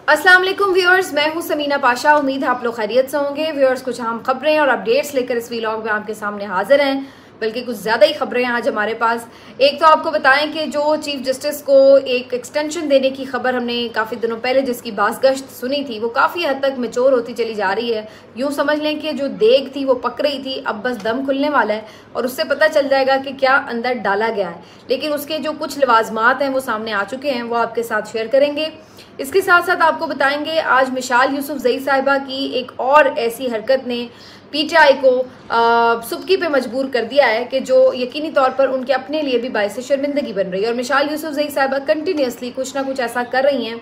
अस्सलाम वालेकुम व्यूअर्स, मैं हूं समीना पाशा। उम्मीद है आप लोग खैरियत से होंगे। व्यूअर्स, कुछ अहम खबरें और अपडेट्स लेकर इस व्लॉग में आपके सामने हाजिर हैं, बल्कि कुछ ज़्यादा ही खबरें आज हमारे पास। एक तो आपको बताएं कि जो चीफ जस्टिस को एक एक्सटेंशन देने की खबर हमने काफ़ी दिनों पहले जिसकी बाज़गश्त सुनी थी, वो काफ़ी हद तक मैच्योर होती चली जा रही है। यूँ समझ लें कि जो देग थी वो पक रही थी, अब बस दम खुलने वाला है और उससे पता चल जाएगा कि क्या अंदर डाला गया है। लेकिन उसके जो कुछ लवाजमात हैं वो सामने आ चुके हैं, वो आपके साथ शेयर करेंगे। इसके साथ साथ आपको बताएंगे आज मिसाल यूसुफजई साहिबा की एक और ऐसी हरकत ने पीटीआई को सुबकी पे मजबूर कर दिया है कि जो यकीनी तौर पर उनके अपने लिए भी बायस शर्मिंदगी बन रही है। और मिसाल यूसुफजई साहिबा कंटिन्यूसली कुछ ना कुछ ऐसा कर रही हैं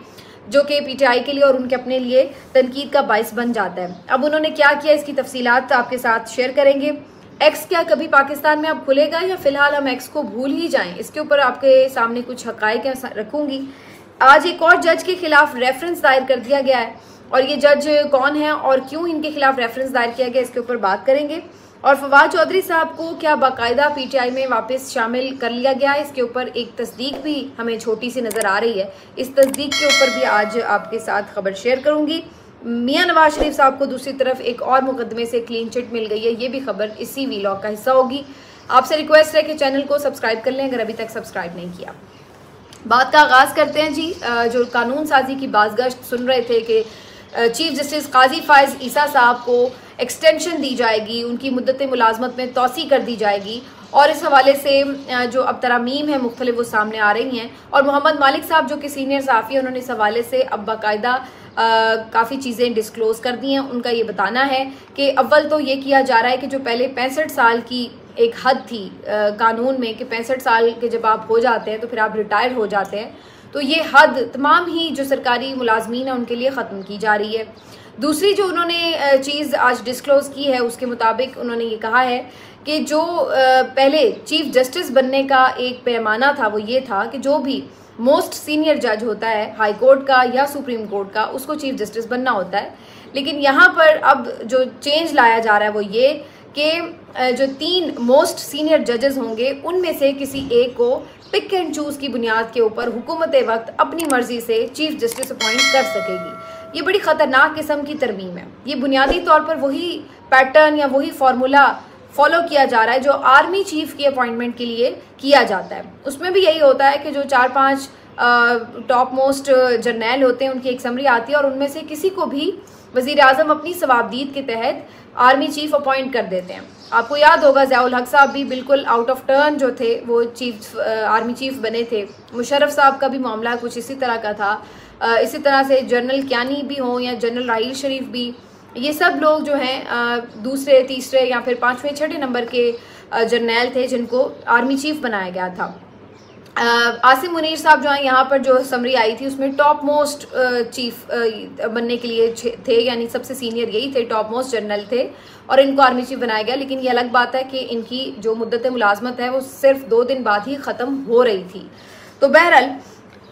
जो कि पीटीआई के लिए और उनके अपने लिए तनकीद का बायस बन जाता है। अब उन्होंने क्या किया, इसकी तफसीलात आपके साथ शेयर करेंगे। एक्स क्या कभी पाकिस्तान में अब खुलेगा या फिलहाल हम एक्स को भूल ही जाएं, इसके ऊपर आपके सामने कुछ हकायक रखूंगी। आज एक और जज के खिलाफ रेफरेंस दायर कर दिया गया है और ये जज कौन है और क्यों इनके खिलाफ रेफरेंस दायर किया गया, इसके ऊपर बात करेंगे। और फवाद चौधरी साहब को क्या बाकायदा पीटीआई में वापस शामिल कर लिया गया है, इसके ऊपर एक तस्दीक भी हमें छोटी सी नज़र आ रही है। इस तस्दीक के ऊपर भी आज आपके साथ खबर शेयर करूंगी। मियां नवाज शरीफ साहब को दूसरी तरफ एक और मुकदमे से क्लीन चिट मिल गई है, ये भी खबर इसी व्लॉग का हिस्सा होगी। आपसे रिक्वेस्ट है कि चैनल को सब्सक्राइब कर लें अगर अभी तक सब्सक्राइब नहीं किया। बात का आगाज़ करते हैं जी। जो कानून साजी की बाज़गश्त सुन रहे थे कि चीफ जस्टिस काजी फायज़ ईसा साहब को एक्सटेंशन दी जाएगी, उनकी मुद्दत मुलाजमत में तोसी कर दी जाएगी और इस हवाले से जो अब तरामीम है मुख्तलिफ वो सामने आ रही हैं। और मोहम्मद मालिक साहब जो कि सीनियर सहाफ़ी हैं, उन्होंने इस हवाले से अब बाकायदा काफ़ी चीज़ें डिस्क्लोज कर दी हैं। उनका ये बताना है कि अव्वल तो ये किया जा रहा है कि जो पहले 65 साल की एक हद थी कानून में कि 65 साल के जब आप हो जाते हैं तो फिर आप रिटायर हो जाते हैं, तो ये हद तमाम ही जो सरकारी मुलाजमीन है उनके लिए ख़त्म की जा रही है। दूसरी जो उन्होंने चीज़ आज डिस्क्लोज की है उसके मुताबिक उन्होंने ये कहा है कि जो पहले चीफ जस्टिस बनने का एक पैमाना था वो ये था कि जो भी मोस्ट सीनियर जज होता है हाई कोर्ट का या सुप्रीम कोर्ट का, उसको चीफ जस्टिस बनना होता है। लेकिन यहाँ पर अब जो चेंज लाया जा रहा है वो ये कि जो 3 मोस्ट सीनियर जजेस होंगे उनमें से किसी एक को पिक एंड चूज की बुनियाद के ऊपर हुकूमत वक्त अपनी मर्जी से चीफ जस्टिस अपॉइंट कर सकेगी। ये बड़ी ख़तरनाक किस्म की तरमीम है। ये बुनियादी तौर पर वही पैटर्न या वही फार्मूला फॉलो किया जा रहा है जो आर्मी चीफ की अपॉइंटमेंट के लिए किया जाता है। उसमें भी यही होता है कि जो 4-5 टॉप मोस्ट जर्नैल होते हैं उनकी एक समरी आती है और उनमें से किसी को भी वज़ीर आज़म अपनी सवाबदीद के तहत आर्मी चीफ अपॉइंट कर देते हैं। आपको याद होगा ज़ियाउल हक साहब भी बिल्कुल आउट ऑफ टर्न जो थे वो आर्मी चीफ बने थे। मुशर्रफ साहब का भी मामला कुछ इसी तरह का था। इसी तरह से जनरल क्यानी भी हों या जनरल राहील शरीफ भी, ये सब लोग जो हैं दूसरे, तीसरे या फिर 5वें 6ठे नंबर के जर्नैल थे जिनको आर्मी चीफ बनाया गया था। आसिम मुनीर साहब जो हैं यहाँ पर जो समरी आई थी उसमें टॉप मोस्ट चीफ बनने के लिए थे, यानी सबसे सीनियर यही थे, टॉप मोस्ट जनरल थे और इनको आर्मी चीफ बनाया गया। लेकिन ये अलग बात है कि इनकी जो मुद्दत मुलाजमत है वो सिर्फ 2 दिन बाद ही ख़त्म हो रही थी। तो बहरहाल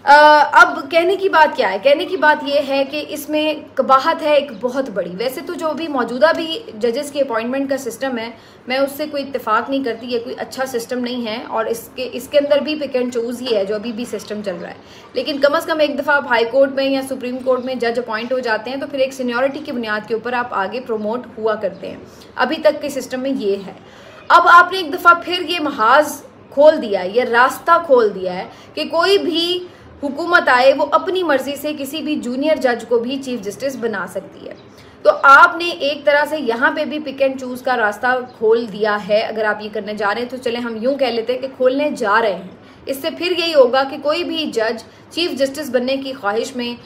अब कहने की बात क्या है, कहने की बात यह है कि इसमें कबाहत है एक बहुत बड़ी। वैसे तो जो भी मौजूदा भी जजेस के अपॉइंटमेंट का सिस्टम है मैं उससे कोई इत्तेफाक नहीं करती, ये कोई अच्छा सिस्टम नहीं है और इसके अंदर भी पिक एंड चूज़ ही है जो अभी भी सिस्टम चल रहा है। लेकिन कम अज़ कम एक दफ़ा आप हाई कोर्ट में या सुप्रीम कोर्ट में जज अपॉइंट हो जाते हैं तो फिर एक सीनियरिटी की बुनियाद के ऊपर आप आगे प्रोमोट हुआ करते हैं। अभी तक के सिस्टम में ये है। अब आपने एक दफ़ा फिर ये महाज खोल दिया है, ये रास्ता खोल दिया है कि कोई भी हुकूमत आए वो अपनी मर्जी से किसी भी जूनियर जज को भी चीफ जस्टिस बना सकती है। तो आपने एक तरह से यहाँ पे भी पिक एंड चूज का रास्ता खोल दिया है। अगर आप ये करने जा रहे हैं तो चले हम यूं कह लेते हैं कि खोलने जा रहे हैं। इससे फिर यही होगा कि कोई भी जज चीफ जस्टिस बनने की ख्वाहिश में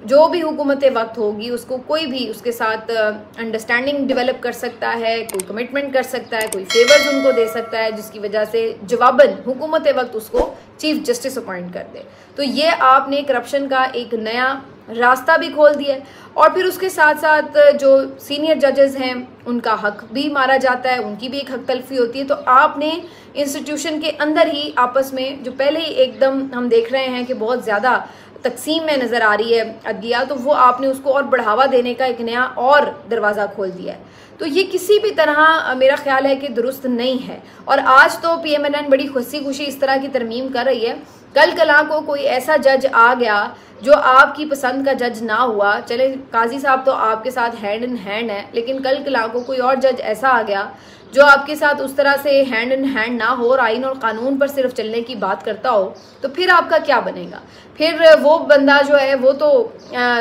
जो भी हुकूमत वक्त होगी उसको कोई भी उसके साथ अंडरस्टैंडिंग डेवलप कर सकता है, कोई कमिटमेंट कर सकता है, कोई फेवर्स उनको दे सकता है जिसकी वजह से जवाबन हुकूमत वक्त उसको चीफ जस्टिस अपॉइंट कर दे। तो ये आपने करप्शन का एक नया रास्ता भी खोल दिया और फिर उसके साथ साथ जो सीनियर जजेस हैं उनका हक भी मारा जाता है, उनकी भी एक हक तलफी होती है। तो आपने इंस्टीट्यूशन के अंदर ही आपस में जो पहले ही एकदम हम देख रहे हैं कि बहुत ज़्यादा तकसीम में नज़र आ रही है अदलिया, तो वो आपने उसको और बढ़ावा देने का एक नया और दरवाज़ा खोल दिया है। तो ये किसी भी तरह मेरा ख्याल है कि दुरुस्त नहीं है। और आज तो PMNN बड़ी खुशी खुशी इस तरह की तरमीम कर रही है कल कला को कोई ऐसा जज आ गया जो आपकी पसंद का जज ना हुआ, चले काजी साहब तो आपके साथ हैंड इन हैंड है, लेकिन कल कला को कोई और जज ऐसा आ गया जो आपके साथ उस तरह से हैंड इन हैंड ना हो और आइन और कानून पर सिर्फ चलने की बात करता हो, तो फिर आपका क्या बनेगा? फिर वो बंदा जो है वो तो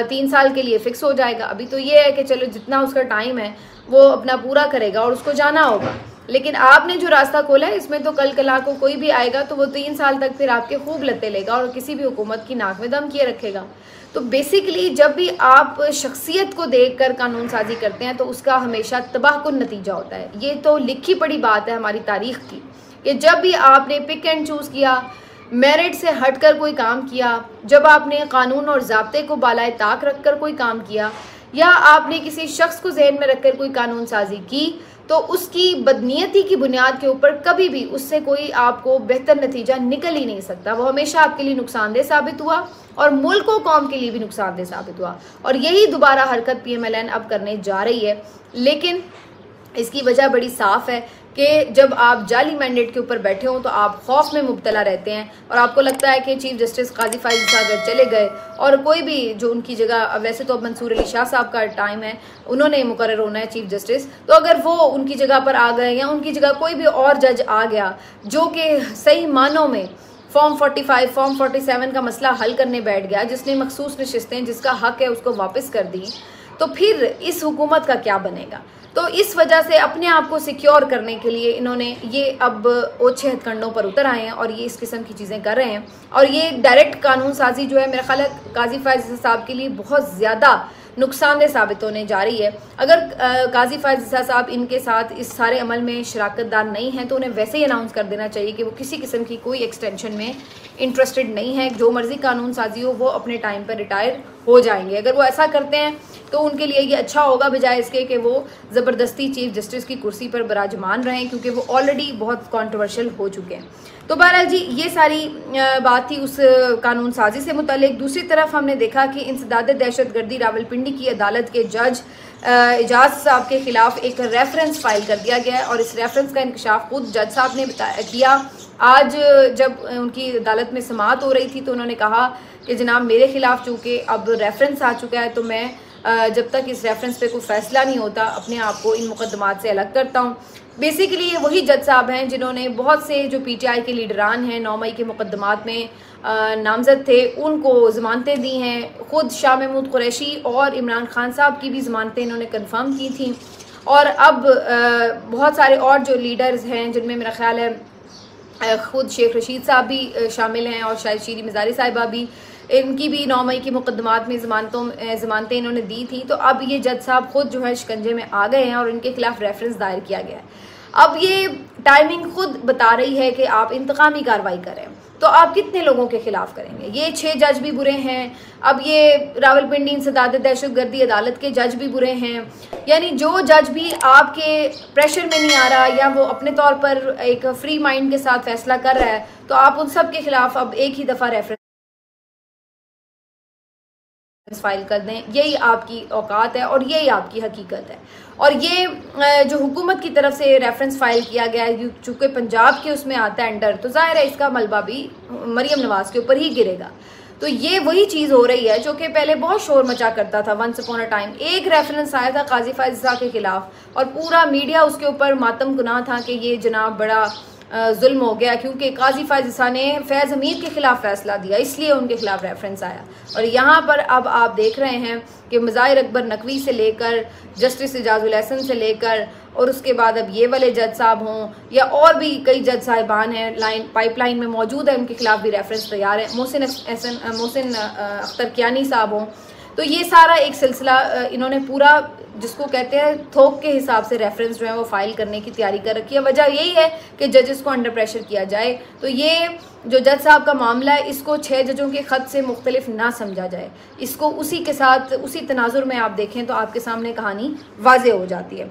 3 साल के लिए फिक्स हो जाएगा। अभी तो ये है कि चलो जितना उसका टाइम है वो अपना पूरा करेगा और उसको जाना होगा, लेकिन आपने जो रास्ता खोला है इसमें तो कल कला को कोई भी आएगा तो वो 3 साल तक फिर आपके खूब लत्ते लेगा और किसी भी हुकूमत की नाक में दम किए रखेगा। तो बेसिकली जब भी आप शख्सियत को देखकर कानून साजी करते हैं तो उसका हमेशा तबाहकुन नतीजा होता है। ये तो लिखी पड़ी बात है हमारी तारीख की कि जब भी आपने पिक एंड चूज़ किया, मेरिट से हटकर कोई काम किया, जब आपने कानून और ज़ाब्ते को बालाए ताक रखकर कोई काम किया, या आपने किसी शख्स को जहन में रखकर कोई कानून साजी की, तो उसकी बदनीयती की बुनियाद के ऊपर कभी भी उससे कोई आपको बेहतर नतीजा निकल ही नहीं सकता। वो हमेशा आपके लिए नुकसानदेह साबित हुआ और मुल्क और कौम के लिए भी नुकसानदेह साबित हुआ, और यही दोबारा हरकत PMLN अब करने जा रही है। लेकिन इसकी वजह बड़ी साफ है कि जब आप जाली मैंडेट के ऊपर बैठे हो तो आप खौफ में मुब्तला रहते हैं और आपको लगता है कि चीफ जस्टिस काजी फाइज ईसा अगर चले गए और कोई भी जो उनकी जगह, वैसे तो अब मंसूर अली शाह साहब का टाइम है, उन्होंने मुकर्रर होना है चीफ जस्टिस, तो अगर वो उनकी जगह पर आ गए या उनकी जगह कोई भी और जज आ गया जो कि सही मानों में फॉर्म 45, फॉर्म 47 का मसला हल करने बैठ गया, जिसने मखसूस नशिस्तें जिसका हक है उसको वापस कर दी, तो फिर इस हुकूमत का क्या बनेगा? तो इस वजह से अपने आप को सिक्योर करने के लिए इन्होंने ये अब ओछे हथकंडों पर उतर आए हैं और ये इस किस्म की चीज़ें कर रहे हैं। और ये डायरेक्ट कानून साजी जो है मेरा ख्याल है काजी फाइज ईसा साहब के लिए बहुत ज़्यादा नुकसानदेह साबित होने जा रही है। अगर काजी फाइज ईसा साहब इनके साथ इस सारे अमल में शराकतदार नहीं हैं तो उन्हें वैसे ही अनाउंस कर देना चाहिए कि वो किसी किस्म की कोई एक्सटेंशन में इंटरेस्टेड नहीं है। जो मर्जी कानून साजी हो वो अपने टाइम पर रिटायर हो जाएंगे। अगर वो ऐसा करते हैं तो उनके लिए ये अच्छा होगा, बजाय इसके कि वो ज़बरदस्ती चीफ जस्टिस की कुर्सी पर विराजमान रहें, क्योंकि वो ऑलरेडी बहुत कॉन्ट्रोवर्शियल हो चुके हैं। तो बहरहाल जी ये सारी बात थी उस कानून साजी से मुतालिक। दूसरी तरफ हमने देखा कि इंसदाद दहशतगर्दी रावलपिंडी की अदालत के जज एजाज साहब के खिलाफ एक रेफरेंस फाइल कर दिया गया है और इस रेफरेंस का इंकशाफ खुद जज साहब ने किया। आज जब उनकी अदालत में समाअत हो रही थी तो उन्होंने कहा कि जनाब मेरे खिलाफ चूँकि अब रेफरेंस आ चुका है तो मैं जब तक इस रेफरेंस पे कोई फैसला नहीं होता अपने आप को इन मुकदमात से अलग करता हूँ। बेसिकली ये वही जज साहब हैं जिन्होंने बहुत से जो PTI के लीडरान हैं 9 मई के मुकदमात में नामजद थे उनको ज़मानतें दी हैं। ख़ुद शाह महमूद कुरैशी और इमरान खान साहब की भी ज़मानतें इन्होंने कन्फर्म की थी। और अब बहुत सारे और जो लीडर्स हैं जिनमें मेरा ख्याल है ख़ुद शेख रशीद साहब भी शामिल हैं और शायद शीरी मज़ारी साहिबा भी, इनकी भी 9 मई के मुकदमात में ज़मानतें इन्होंने दी थी। तो अब ये जज साहब खुद जो है शिकंजे में आ गए हैं और इनके खिलाफ रेफरेंस दायर किया गया है। अब ये टाइमिंग खुद बता रही है कि आप इंतकामी कार्रवाई करें तो आप कितने लोगों के खिलाफ करेंगे। ये 6 जज भी बुरे हैं, अब ये रावलपिंडी इंसदाद दहशतगर्दी अदालत के जज भी बुरे हैं। यानी जो जज भी आपके प्रेशर में नहीं आ रहा या वो अपने तौर पर एक फ्री माइंड के साथ फैसला कर रहा है तो आप उन सब के खिलाफ अब एक ही दफ़ा रेफरेंस फाइल कर दें। यही आपकी औकात है और यही आपकी हकीकत है। और ये जो हुकूमत की तरफ से रेफरेंस फाइल किया गया है चूँकि पंजाब के उसमें आता है अंडर, तो जाहिर है इसका मलबा भी मरियम नवाज के ऊपर ही गिरेगा। तो ये वही चीज़ हो रही है जो कि पहले बहुत शोर मचा करता था। वंस अपॉन अ टाइम एक रेफरेंस आया था काजी फाइज ईसा के खिलाफ और पूरा मीडिया उसके ऊपर मातम गुनाह था कि ये जनाब बड़ा जुल्म हो गया क्योंकि काजी फाइज ईसा ने फैज़ हमीद के खिलाफ फैसला दिया, इसलिए उनके खिलाफ रेफरेंस आया। और यहाँ पर अब आप देख रहे हैं कि मुज़ाहिर अकबर नकवी से लेकर जस्टिस एजाजुल एहसन से लेकर और उसके बाद अब ये वाले जज साहब हों या और भी कई जज साहिबान हैं पाइपलाइन में मौजूद है, उनके खिलाफ भी रेफरेंस तैयार है। मोहसिन अख्तर कियानी साहब हों, तो ये सारा एक सिलसिला इन्होंने पूरा जिसको कहते हैं थोक के हिसाब से रेफरेंस जो है वो फाइल करने की तैयारी कर रखी है। वजह यही है कि जजेस को अंडर प्रेशर किया जाए। तो ये जो जज साहब का मामला है इसको 6 जजों के ख़त से मुख्तलिफ ना समझा जाए, इसको उसी के साथ उसी तनाजुर में आप देखें तो आपके सामने कहानी वाज़े हो जाती है।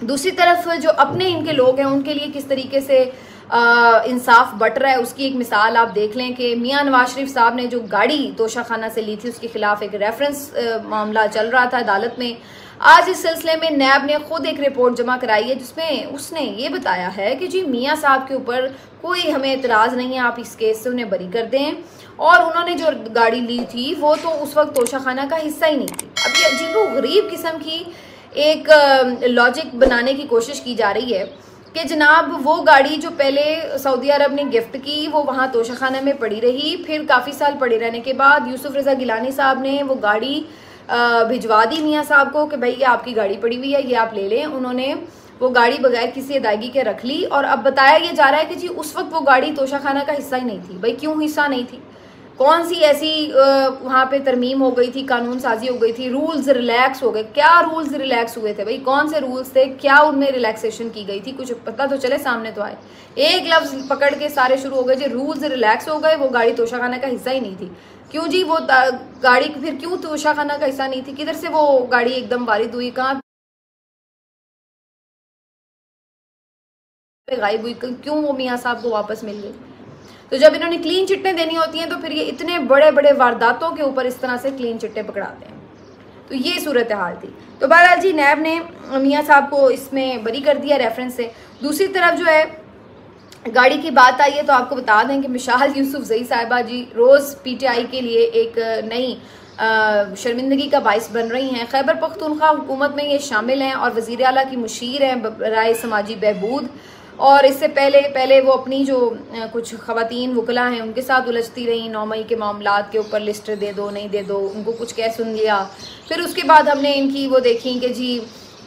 दूसरी तरफ जो अपने इनके लोग हैं उनके लिए किस तरीके से इंसाफ बट रहा है, उसकी एक मिसाल आप देख लें कि मियां नवाज शरीफ साहब ने जो गाड़ी तोशा खाना से ली थी उसके खिलाफ एक रेफरेंस मामला चल रहा था अदालत में। आज इस सिलसिले में नैब ने खुद एक रिपोर्ट जमा कराई है जिसमें उसने ये बताया है कि जी मियां साहब के ऊपर कोई हमें एतराज़ नहीं है, आप इस केस से उन्हें बरी कर दें, और उन्होंने जो गाड़ी ली थी वो तो उस वक्त तोशा खाना का हिस्सा ही नहीं थी। अब ये अजीब गरीब किस्म की एक लॉजिक बनाने की कोशिश की जा रही है कि जनाब वो गाड़ी जो पहले सऊदी अरब ने गिफ्ट की वो वहाँ तोशा खाना में पड़ी रही, फिर काफ़ी साल पड़ी रहने के बाद यूसुफ रज़ा गिलानी साहब ने वो गाड़ी भिजवा दी मियाँ साहब को कि भाई ये आपकी गाड़ी पड़ी हुई है, ये आप ले लें। उन्होंने वो गाड़ी बगैर किसी अदायगी के रख ली, और अब बताया ये जा रहा है कि जी उस वक्त वो गाड़ी तोशा खाना का हिस्सा ही नहीं थी। भाई क्यों हिस्सा नहीं थी? कौन सी ऐसी वहाँ पे तरमीम हो गई थी, कानून साजी हो गई थी, रूल्स रिलैक्स हो गए? क्या रूल्स रिलैक्स हुए थे भाई? कौन से रूल्स थे? क्या उनमें रिलैक्सेशन की गई थी? कुछ पता तो चले, सामने तो आए। एक लफ्ज पकड़ के सारे शुरू हो गए जी रूल्स रिलैक्स हो गए, वो गाड़ी तोशा खाना का हिस्सा ही नहीं थी। क्यों जी? वो गाड़ी फिर क्यों तोशा खाना का हिस्सा नहीं थी? किधर से वो गाड़ी एकदम वारिद हुई, कहाँ पे गायब हुई, क्यों वो मियाँ साहब को वापस मिल गई? तो जब इन्होंने क्लीन चिट्टें देनी होती हैं तो फिर ये इतने बड़े बड़े वारदातों के ऊपर इस तरह से क्लीन चिट्टें पकड़ाते हैं। तो ये सूरत हाल थी। तो बहरहाल जी नैब ने मियाँ साहब को इसमें बरी कर दिया रेफरेंस से। दूसरी तरफ जो है गाड़ी की बात आई है तो आपको बता दें कि मिशाल यूसुफजई साहिबा जी रोज़ PTI के लिए एक नई शर्मिंदगी का बाइस बन रही हैं। खैबर पख्तूनख्वा हुकूमत में ये शामिल हैं और वज़ीर आला की मुशीर हैं राय समाजी बहबूद, और इससे पहले वो अपनी जो कुछ ख़वातीन वकला हैं उनके साथ उलझती रहीं। 9 मई के मामलात के ऊपर लिस्ट दे दो नहीं दे दो, उनको कुछ कह सुन लिया। फिर उसके बाद हमने इनकी वो देखी कि जी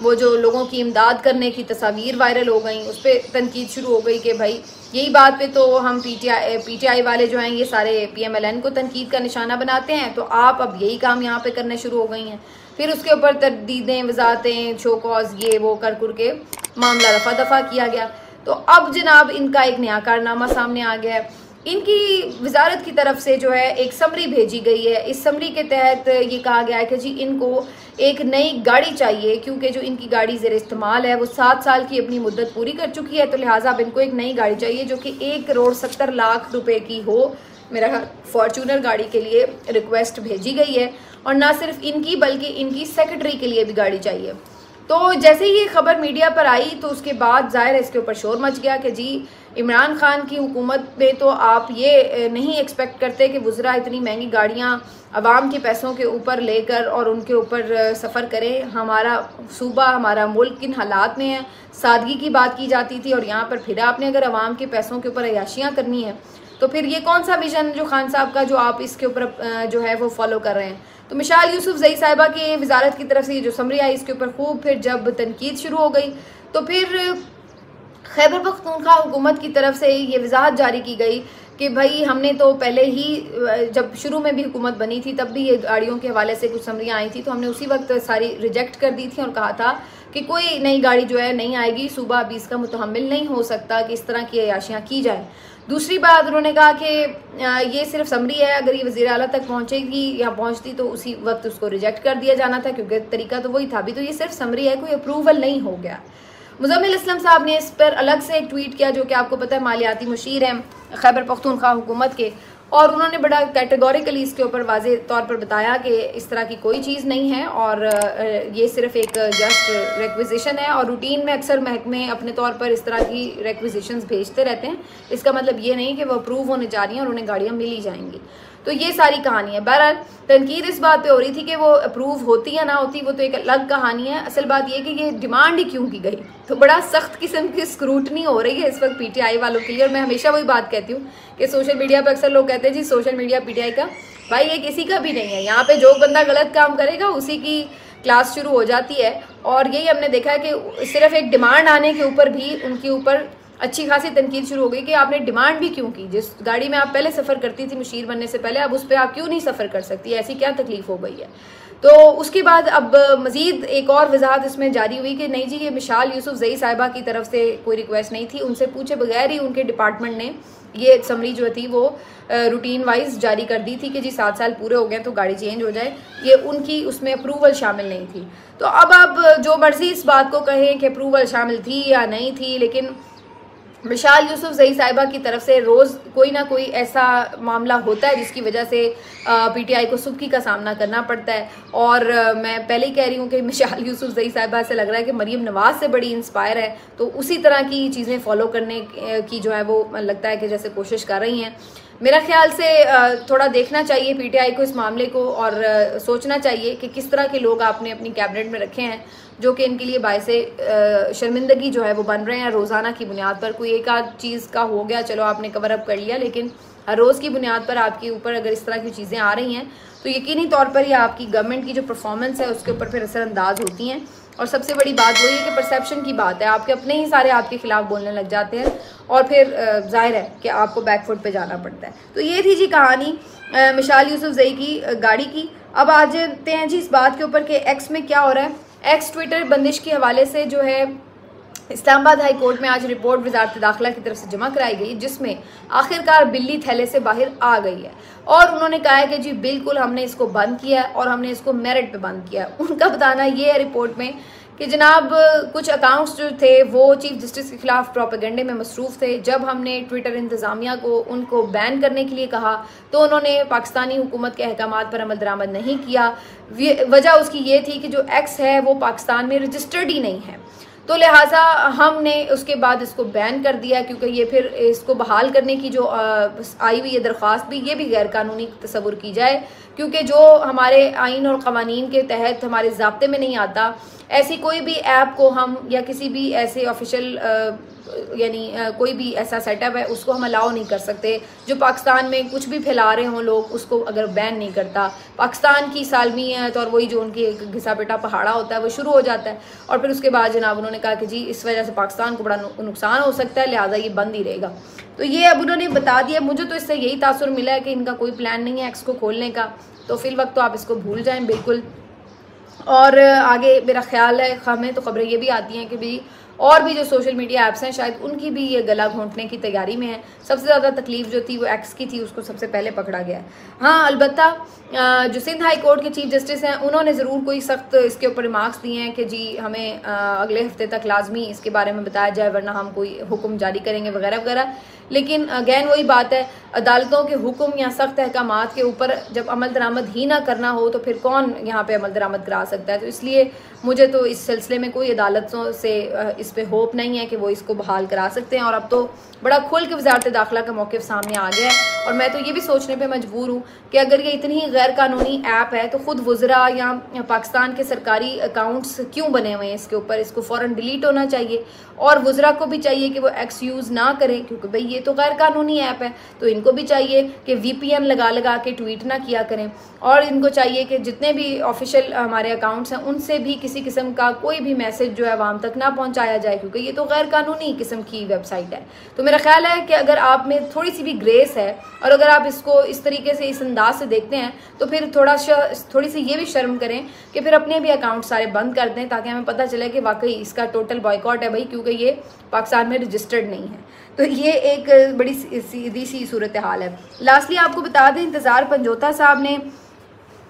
वो जो लोगों की इमदाद करने की तस्वीर वायरल हो गई, उस पर तनकीद शुरू हो गई कि भाई यही बात पे तो हम PTI वाले जो हैं ये सारे PMLN को तनकीद का निशाना बनाते हैं, तो आप अब यही काम यहाँ पे करने शुरू हो गई हैं। फिर उसके ऊपर तरदीदें, वजाहतें, शो कॉज ये वो कर के मामला रफा दफा किया गया। तो अब जनाब इनका एक नया कारनामा सामने आ गया है। इनकी वजारत की तरफ से जो है एक समरी भेजी गई है। इस समरी के तहत ये कहा गया है कि जी इनको एक नई गाड़ी चाहिए, क्योंकि जो इनकी गाड़ी ज़ेर इस्तेमाल है वो 7 साल की अपनी मुद्दत पूरी कर चुकी है, तो लिहाजा अब इनको एक नई गाड़ी चाहिए जो कि 1,70,00,000 रुपए की हो। मेरा फॉर्चूनर गाड़ी के लिए रिक्वेस्ट भेजी गई है, और ना सिर्फ इनकी बल्कि इनकी सेक्रेटरी के लिए भी गाड़ी चाहिए। तो जैसे ही ये खबर मीडिया पर आई तो उसके बाद ज़ाहिर है इसके ऊपर शोर मच गया कि जी इमरान खान की हुकूमत में तो आप ये नहीं एक्सपेक्ट करते कि वुज़रा इतनी महंगी गाड़ियाँ आवाम के पैसों के ऊपर लेकर और उनके ऊपर सफ़र करें। हमारा सूबा, हमारा मुल्क किन हालात में है, सादगी की बात की जाती थी, और यहाँ पर फिर आपने अगर आवाम के पैसों के ऊपर अयाशियाँ करनी है तो फिर ये कौन सा विजन जो खान साहब का जो आप इसके ऊपर जो है वो फॉलो कर रहे हैं। तो मिशाल यूसुफजई साहिबा की वजारत की तरफ से जो समरी आई इसके ऊपर खूब फिर जब तनकीद शुरू हो गई तो फिर खैबर पख्तूनख्वा हुकूमत की तरफ से ये वजाहत जारी की गई कि भाई हमने तो पहले ही जब शुरू में भी हुकूमत बनी थी तब भी ये गाड़ियों के हवाले से कुछ समरियाँ आई थी, तो हमने उसी वक्त सारी रिजेक्ट कर दी थी और कहा था कि कोई नई गाड़ी जो है नहीं आएगी, सूबा अब इसका मुतहम्मिल नहीं हो सकता कि इस तरह की अयाशियाँ की जाए। दूसरी बात उन्होंने कहा कि ये सिर्फ समरी है, अगर ये वज़ीर आला तक पहुँचेगी या पहुँचती तो उसी वक्त उसको रिजेक्ट कर दिया जाना था, क्योंकि तरीका तो वही था। अभी तो ये सिर्फ समरी है, कोई अप्रूवल नहीं हो गया। मुज़म्मिल इस्लाम साहब ने इस पर अलग से एक ट्वीट किया, जो कि आपको पता है मालियाती मुशीर हैं खैबर पख्तूनख्वा हुकूमत के, और उन्होंने बड़ा कैटेगोरिकली इसके ऊपर वाज़े तौर पर बताया कि इस तरह की कोई चीज़ नहीं है और ये सिर्फ एक जस्ट रिक्विजिशन है, और रूटीन में अक्सर महकमे अपने तौर पर इस तरह की रिक्विजिशंस भेजते रहते हैं। इसका मतलब ये नहीं कि वो अप्रूव होने जा रही हैं और उन्हें गाड़ियाँ मिल ही जाएंगी। तो ये सारी कहानी है। बहरहाल तनकीद इस बात पे हो रही थी कि वो अप्रूव होती या ना होती वो तो एक अलग कहानी है। असल बात ये कि ये डिमांड ही क्यों की गई, तो बड़ा सख्त किस्म की स्क्रूटनी हो रही है इस वक्त PTI वालों के लिए। और मैं हमेशा वही बात कहती हूँ कि सोशल मीडिया पर अक्सर लोग कहते हैं जी सोशल मीडिया PTI का, भाई ये किसी का भी नहीं है। यहाँ पे जो बंदा गलत काम करेगा उसी की क्लास शुरू हो जाती है, और यही हमने देखा है कि सिर्फ एक डिमांड आने के ऊपर भी उनके ऊपर अच्छी खासी तनकीद शुरू हो गई कि आपने डिमांड भी क्यों की। जिस गाड़ी में आप पहले सफ़र करती थी मुशीर बनने से पहले, अब उस पर आप क्यों नहीं सफ़र कर सकती, ऐसी क्या तकलीफ हो गई है। तो उसके बाद अब मज़ीद एक और वजाहत इसमें जारी हुई कि नहीं जी ये मिशाल यूसुफजई साहिबा की तरफ से कोई रिक्वेस्ट नहीं थी, उनसे पूछे बगैर ही उनके डिपार्टमेंट ने ये समरी जो थी वो रूटीन वाइज जारी कर दी थी कि जी 7 साल पूरे हो गए तो गाड़ी चेंज हो जाए। ये उनकी उसमें अप्रूवल शामिल नहीं थी। तो अब जो मर्जी इस बात को कहें कि अप्रूवल शामिल थी या नहीं थी, लेकिन मिशाल यूसुफजई साहिबा की तरफ से रोज़ कोई ना कोई ऐसा मामला होता है जिसकी वजह से पीटीआई को सुबकी का सामना करना पड़ता है। और मैं पहले ही कह रही हूँ कि मिशाल यूसुफजई साहिबा से लग रहा है कि मरीम नवाज़ से बड़ी इंस्पायर है, तो उसी तरह की चीज़ें फॉलो करने की जो है वो लगता है कि जैसे कोशिश कर रही हैं। मेरा ख्याल से थोड़ा देखना चाहिए पीटीआई को इस मामले को, और सोचना चाहिए कि किस तरह के लोग आपने अपनी कैबिनेट में रखे हैं जो कि इनके लिए बायसे शर्मिंदगी जो है वो बन रहे हैं रोज़ाना की बुनियाद पर। कोई एक आध चीज़ का हो गया, चलो आपने कवर अप कर लिया, लेकिन हर रोज़ की बुनियाद पर आपके ऊपर अगर इस तरह की चीज़ें आ रही हैं तो यकीनी तौर पर यह आपकी गवर्नमेंट की जो परफॉर्मेंस है उसके ऊपर फिर असरअंदाज होती हैं। और सबसे बड़ी बात वही है कि परसेप्शन की बात है, आपके अपने ही सारे आपके खिलाफ बोलने लग जाते हैं और फिर जाहिर है कि आपको बैकफुट पे जाना पड़ता है। तो ये थी जी कहानी मिशाल यूसुफजई की गाड़ी की। अब आ जाते हैं जी इस बात के ऊपर कि एक्स में क्या हो रहा है। एक्स ट्विटर बंदिश के हवाले से जो है इस्लामाबाद हाई कोर्ट में आज रिपोर्ट वजारत दाखिला की तरफ से जमा कराई गई, जिसमें आखिरकार बिल्ली थैले से बाहर आ गई है और उन्होंने कहा है कि जी बिल्कुल हमने इसको बंद किया है और हमने इसको मेरिट पे बंद किया है। उनका बताना ये है रिपोर्ट में कि जनाब कुछ अकाउंट्स जो थे वो चीफ जस्टिस के खिलाफ प्रोपेगेंडे में मसरूफ़ थे। जब हमने ट्विटर इंतज़ामिया को उनको बैन करने के लिए कहा तो उन्होंने पाकिस्तानी हुकूमत के अहकामात पर अमल दरामद नहीं किया। वजह उसकी ये थी कि जो एक्स है वो पाकिस्तान में रजिस्टर्ड ही नहीं है, तो लिहाजा हमने उसके बाद इसको बैन कर दिया, क्योंकि ये फिर इसको बहाल करने की जो आई हुई है दरख्वास्त भी, ये भी गैर कानूनी तस्वुर की जाए, क्योंकि जो हमारे आइन और क़वानीन के तहत हमारे ज़ाब्ते में नहीं आता, ऐसी कोई भी ऐप को हम या किसी भी ऐसे ऑफिशियल यानी कोई भी ऐसा सेटअप है उसको हम अलाउ नहीं कर सकते जो पाकिस्तान में कुछ भी फैला रहे हों लोग, उसको अगर बैन नहीं करता। पाकिस्तान की सालमी है तो और वही जो उनकी एक घिसा पिटा पहाड़ा होता है वो शुरू हो जाता है, और फिर उसके बाद जनाब उन्होंने कहा कि जी इस वजह से पाकिस्तान को बड़ा नुकसान हो सकता है, लिहाजा ये बंद ही रहेगा। तो ये अब उन्होंने बता दिया। मुझे तो इससे यही तासुर मिला है कि इनका कोई प्लान नहीं है एक्स को खोलने का, तो फिल वक्त तो आप इसको भूल जाएं बिल्कुल। और आगे मेरा ख्याल है हमें तो खबरें ये भी आती हैं कि भी और भी जो सोशल मीडिया ऐप्स हैं शायद उनकी भी ये गला घोंटने की तैयारी में है। सबसे ज़्यादा तकलीफ जो थी वो एक्स की थी, उसको सबसे पहले पकड़ा गया है। हाँ, अलबत्ता जो सिंध हाई कोर्ट के चीफ जस्टिस हैं उन्होंने ज़रूर कोई सख्त इसके ऊपर रिमार्क्स दिए हैं कि जी हमें अगले हफ्ते तक लाजमी इसके बारे में बताया जाए वरना हम कोई हुक्म जारी करेंगे वगैरह वगैरह। लेकिन अगैन वही बात है, अदालतों के हुक्म या सख्त अहकामात के ऊपर जब अमल दरामद ही ना करना हो तो फिर कौन यहाँ पे अमल दरामद करा सकता है। तो इसलिए मुझे तो इस सिलसिले में कोई अदालतों से इस पे होप नहीं है कि वो इसको बहाल करा सकते हैं। और अब तो बड़ा खुल के वजारत दाखिला का मौक़िफ़ सामने आ गया है, और मैं तो ये भी सोचने पे मजबूर हूँ कि अगर ये इतनी गैर कानूनी ऐप है तो ख़ुद वज़रा या पाकिस्तान के सरकारी अकाउंट्स क्यों बने हुए हैं इसके ऊपर, इसको फ़ौरन डिलीट होना चाहिए। और वज़रा को भी चाहिए कि वो एक्स यूज़ ना करें, क्योंकि भाई ये तो गैर कानूनी ऐप है, तो इनको भी चाहिए कि VPN लगा के ट्वीट ना किया करें। और इनको चाहिए कि जितने भी ऑफिशियल हमारे अकाउंट्स हैं उनसे भी किसी किस्म का कोई भी मैसेज जो है आवाम तक ना पहुंचाया जाए, क्योंकि ये तो गैर कानूनी किस्म की वेबसाइट है। तो मेरा ख्याल है कि अगर आप में थोड़ी सी भी ग्रेस है और अगर आप इसको इस तरीके से इस अंदाज से देखते हैं तो फिर थोड़ी सी ये भी शर्म करें कि फिर अपने भी अकाउंट सारे बंद कर दें, ताकि हमें पता चले कि वाकई इसका टोटल बॉयकॉट है भाई, क्योंकि ये पाकिस्तान में रजिस्टर्ड नहीं है। तो ये एक बड़ी सीधी सी सूरत हाल है। लास्टली आपको बता दें, इंतज़ार पंजोता साहब ने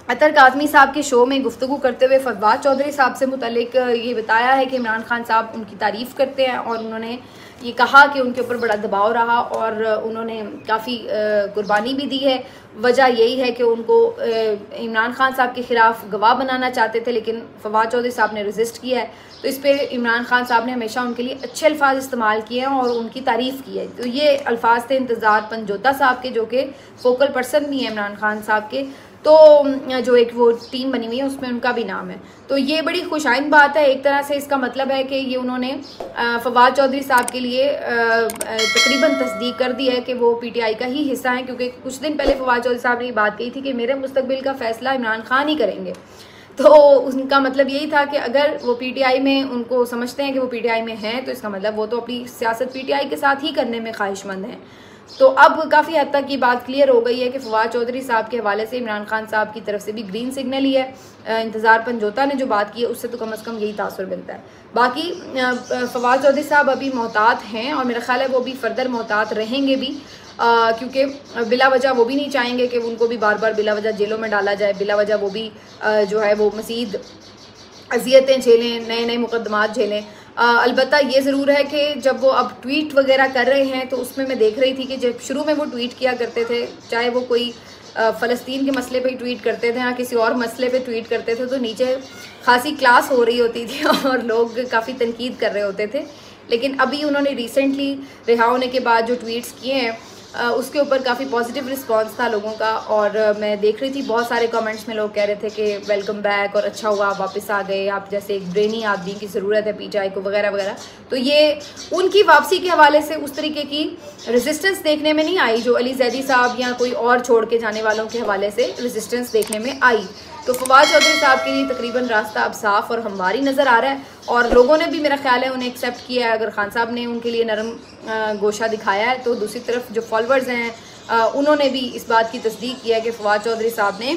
अतर काज़मी साहब के शो में गुफ्तगू करते हुए फवाद चौधरी साहब से मुतल्लिक ये बताया है कि इमरान खान साहब उनकी तारीफ़ करते हैं, और उन्होंने ये कहा कि उनके ऊपर बड़ा दबाव रहा और उन्होंने काफ़ी कुर्बानी भी दी है। वजह यही है कि उनको इमरान खान साहब के ख़िलाफ़ गवाह बनाना चाहते थे, लेकिन फवाद चौधरी साहब ने रजिस्ट किया है। तो इस पर इमरान खान साहब ने हमेशा उनके लिए अच्छे अल्फाज इस्तेमाल किए हैं और उनकी तारीफ़ की है। तो ये अल्फाज थे इंतज़ार पंजोता साहब के, जो कि फोकल पर्सन भी हैं इमरान खान साहब के। तो जो एक वो टीम बनी हुई है उसमें उनका भी नाम है। तो ये बड़ी खुशाइन बात है। एक तरह से इसका मतलब है कि ये उन्होंने फवाद चौधरी साहब के लिए तकरीबन तस्दीक कर दी है कि वो PTI का ही हिस्सा है, क्योंकि कुछ दिन पहले फवाद चौधरी साहब ने ये बात कही थी कि मेरे मुस्तकबिल का फ़ैसला इमरान खान ही करेंगे। तो उनका मतलब यही था कि अगर वो PTI में उनको समझते हैं कि वो PTI में हैं तो इसका मतलब वो तो अपनी सियासत PTI के साथ ही करने में ख्वाहिशमंद हैं। तो अब काफ़ी हद तक ये बात क्लियर हो गई है कि फवाद चौधरी साहब के हवाले से इमरान खान साहब की तरफ से भी ग्रीन सिग्नल ही है। इंतज़ार पंजोता ने जो बात की है उससे तो कम से कम यही तासुर मिलता है। बाकी फवाद चौधरी साहब अभी मोहतात हैं और मेरा ख्याल है वो भी फर्दर मोहतात रहेंगे भी, क्योंकि बिला वजह वो भी नहीं चाहेंगे कि उनको भी बार बार बिला वजह जेलों में डाला जाए, बिला वजह वो भी जो है वो मज़ीद अजियतें झेलें, नए नए मुकदमात झेलें। अलबत्ता ये ज़रूर है कि जब वो अब ट्वीट वगैरह कर रहे हैं तो उसमें मैं देख रही थी कि जब शुरू में वो ट्वीट किया करते थे, चाहे वो कोई फ़लस्तीन के मसले पे ट्वीट करते थे या किसी और मसले पे ट्वीट करते थे, तो नीचे खासी क्लास हो रही होती थी और लोग काफ़ी तनकीद कर रहे होते थे। लेकिन अभी उन्होंने रिसेंटली रिहा होने के बाद जो ट्वीट्स किए हैं उसके ऊपर काफ़ी पॉजिटिव रिस्पांस था लोगों का। और मैं देख रही थी बहुत सारे कमेंट्स में लोग कह रहे थे कि वेलकम बैक और अच्छा हुआ आप वापस आ गए, आप जैसे एक ब्रेनी आदमी की ज़रूरत है पीटीआई को वगैरह वगैरह। तो ये उनकी वापसी के हवाले से उस तरीके की रेजिस्टेंस देखने में नहीं आई जो अली जैदी साहब या कोई और छोड़ के जाने वालों के हवाले से रेजिस्टेंस देखने में आई। तो फवाद चौधरी साहब के लिए तकरीबन रास्ता अब साफ़ और हमवारी नज़र आ रहा है और लोगों ने भी मेरा ख्याल है उन्हें एक्सेप्ट किया है। अगर खान साहब ने उनके लिए नरम गोशा दिखाया है तो दूसरी तरफ जो फॉलोअर्स हैं उन्होंने भी इस बात की तस्दीक किया है कि फवाद चौधरी साहब ने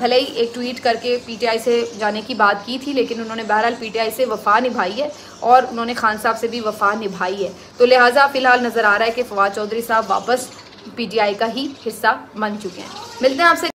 भले ही एक ट्वीट करके पीटीआई से जाने की बात की थी, लेकिन उन्होंने बहरहाल पीटीआई से वफ़ा निभाई है और उन्होंने खान साहब से भी वफ़ा निभाई है। तो लिहाजा फ़िलहाल नज़र आ रहा है कि फवाद चौधरी साहब वापस पीटीआई का ही हिस्सा बन चुके हैं। मिलते हैं आपसे।